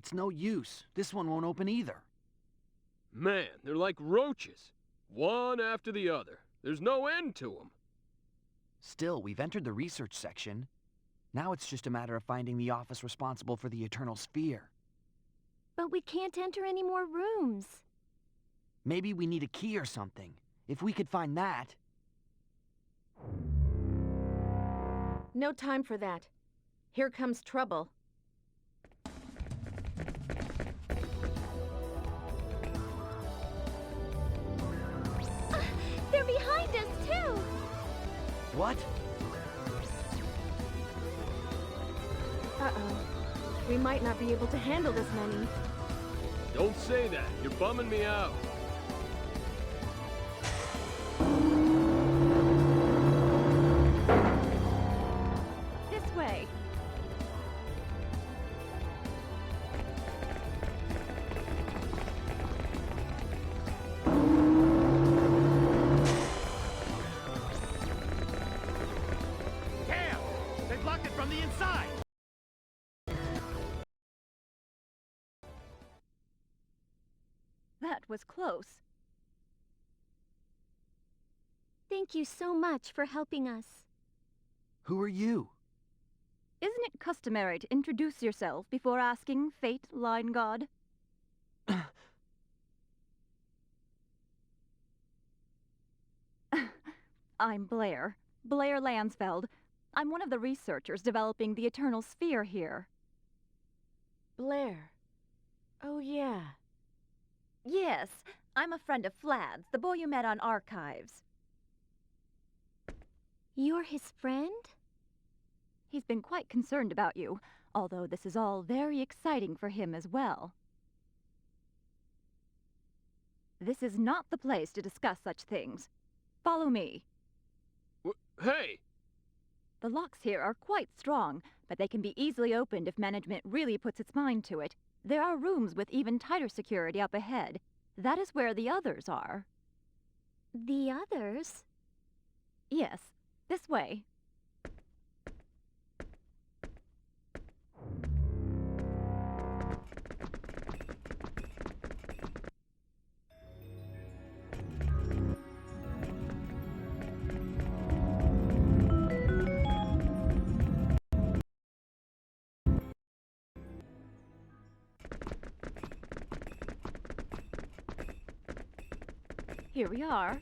It's no use. This one won't open either. Man, they're like roaches. One after the other. There's no end to them. Still, we've entered the research section. Now it's just a matter of finding the office responsible for the Eternal Sphere. But we can't enter any more rooms. Maybe we need a key or something. If we could find that... No time for that. Here comes trouble. They're behind us, too! What? Uh-oh. We might not be able to handle this many. Don't say that. You're bumming me out. This way. Cam! They blocked it from the inside! That was close. Thank you so much for helping us. Who are you? Isn't it customary to introduce yourself before asking, Fate, Line God? I'm Blair. Blair Lansfeld. I'm one of the researchers developing the Eternal Sphere here. Blair. Oh, yeah. Yes, I'm a friend of Flad's, the boy you met on Archives. You're his friend? He's been quite concerned about you, although this is all very exciting for him as well. This is not the place to discuss such things. Follow me. Hey! The locks here are quite strong, but they can be easily opened if management really puts its mind to it. There are rooms with even tighter security up ahead. That is where the others are. The others? Yes, this way. Here we are.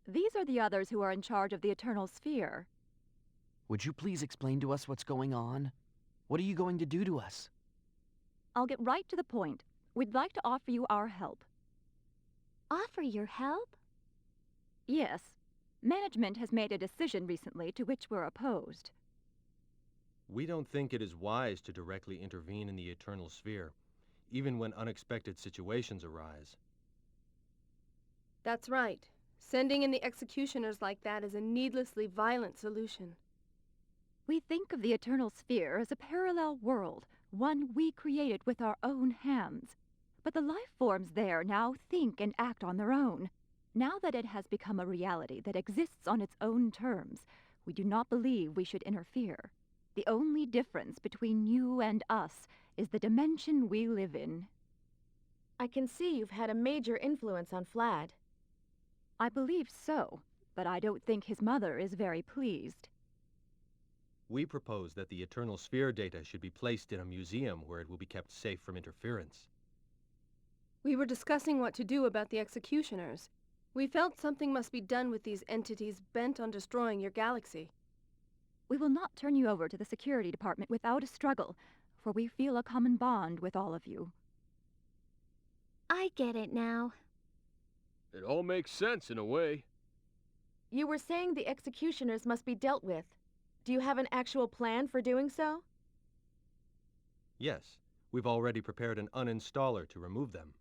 These are the others who are in charge of the Eternal Sphere. Would you please explain to us what's going on? What are you going to do to us? I'll get right to the point. We'd like to offer you our help. Offer your help? Yes. Management has made a decision recently to which we're opposed. We don't think it is wise to directly intervene in the Eternal Sphere, even when unexpected situations arise. That's right. Sending in the executioners like that is a needlessly violent solution. We think of the Eternal Sphere as a parallel world, one we created with our own hands. But the life forms there now think and act on their own. Now that it has become a reality that exists on its own terms, we do not believe we should interfere. The only difference between you and us is the dimension we live in. I can see you've had a major influence on Flad. I believe so, but I don't think his mother is very pleased. We propose that the Eternal Sphere data should be placed in a museum where it will be kept safe from interference. We were discussing what to do about the executioners. We felt something must be done with these entities bent on destroying your galaxy. We will not turn you over to the security department without a struggle, for we feel a common bond with all of you. I get it now. It all makes sense in a way. You were saying the executioners must be dealt with. Do you have an actual plan for doing so? Yes, we've already prepared an uninstaller to remove them.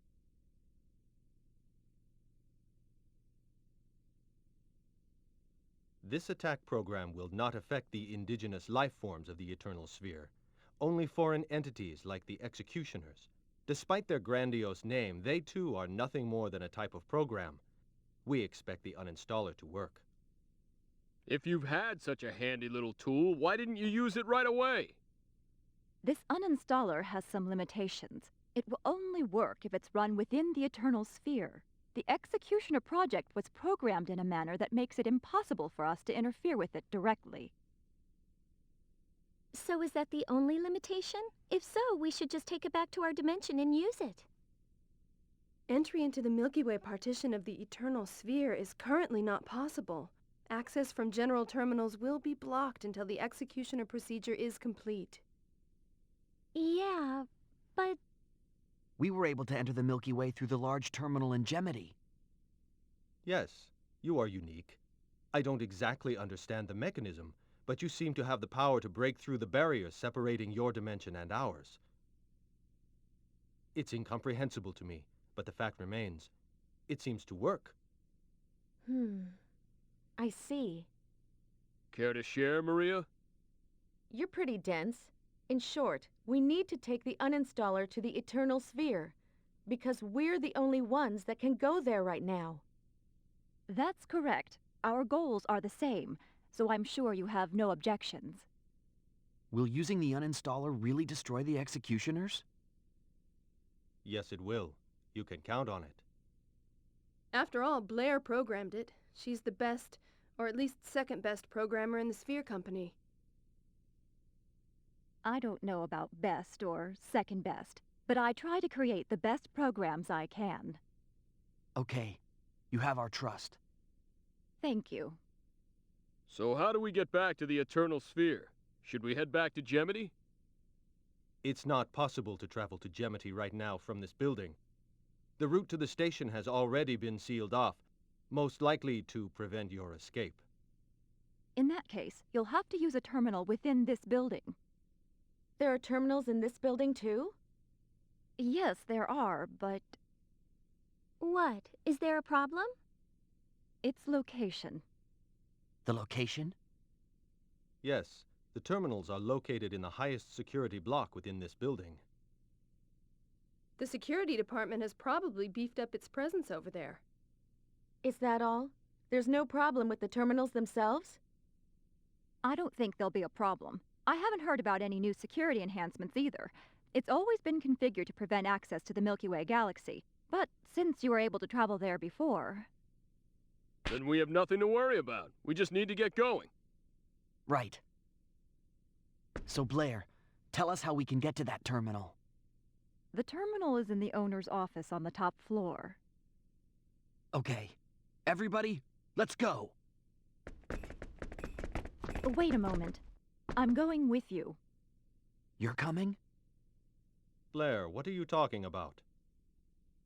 This attack program will not affect the indigenous life forms of the Eternal Sphere, only foreign entities like the Executioners. Despite their grandiose name, they too are nothing more than a type of program. We expect the uninstaller to work. If you've had such a handy little tool, why didn't you use it right away? This uninstaller has some limitations. It will only work if it's run within the Eternal Sphere. The Executioner project was programmed in a manner that makes it impossible for us to interfere with it directly. So is that the only limitation? If so, we should just take it back to our dimension and use it. Entry into the Milky Way partition of the Eternal Sphere is currently not possible. Access from general terminals will be blocked until the Executioner procedure is complete. Yeah, but... We were able to enter the Milky Way through the large terminal in Gemity. Yes, you are unique. I don't exactly understand the mechanism, but you seem to have the power to break through the barrier separating your dimension and ours. It's incomprehensible to me, but the fact remains, it seems to work. I see. Care to share, Maria? You're pretty dense. In short, we need to take the uninstaller to the Eternal Sphere, because we're the only ones that can go there right now. That's correct. Our goals are the same, so I'm sure you have no objections. Will using the uninstaller really destroy the Executioners? Yes, it will. You can count on it. After all, Blair programmed it. She's the best, or at least second best programmer in the Sphere Company. I don't know about best or second best, but I try to create the best programs I can. Okay, you have our trust. Thank you. So how do we get back to the Eternal Sphere? Should we head back to Gemity? It's not possible to travel to Gemity right now from this building. The route to the station has already been sealed off, most likely to prevent your escape. In that case, you'll have to use a terminal within this building. There are terminals in this building too? Yes, there are, but What? Is there a problem? its location. The location? Yes, the terminals are located in the highest security block within this building. The security department has probably beefed up its presence over there. Is that all? There's no problem with the terminals themselves? I don't think there'll be a problem. I haven't heard about any new security enhancements either. It's always been configured to prevent access to the Milky Way galaxy. But since you were able to travel there before... Then we have nothing to worry about. We just need to get going. Right. So Blair, tell us how we can get to that terminal. The terminal is in the owner's office on the top floor. Okay. Everybody, let's go! Wait a moment. I'm going with you. You're coming? Blair, what are you talking about?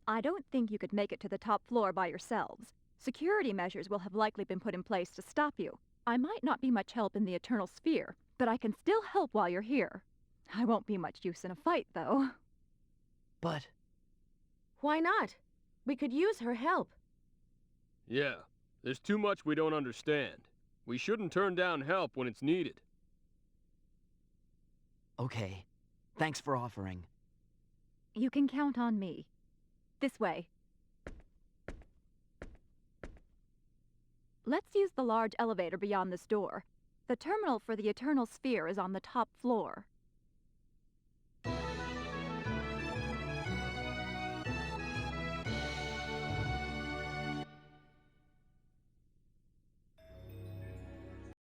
I don't think you could make it to the top floor by yourselves. Security measures will have likely been put in place to stop you. I might not be much help in the Eternal Sphere, but I can still help while you're here. I won't be much use in a fight, though. But... Why not? We could use her help. Yeah, there's too much we don't understand. We shouldn't turn down help when it's needed. Okay. Thanks for offering. You can count on me. This way. Let's use the large elevator beyond this door. The terminal for the Eternal Sphere is on the top floor.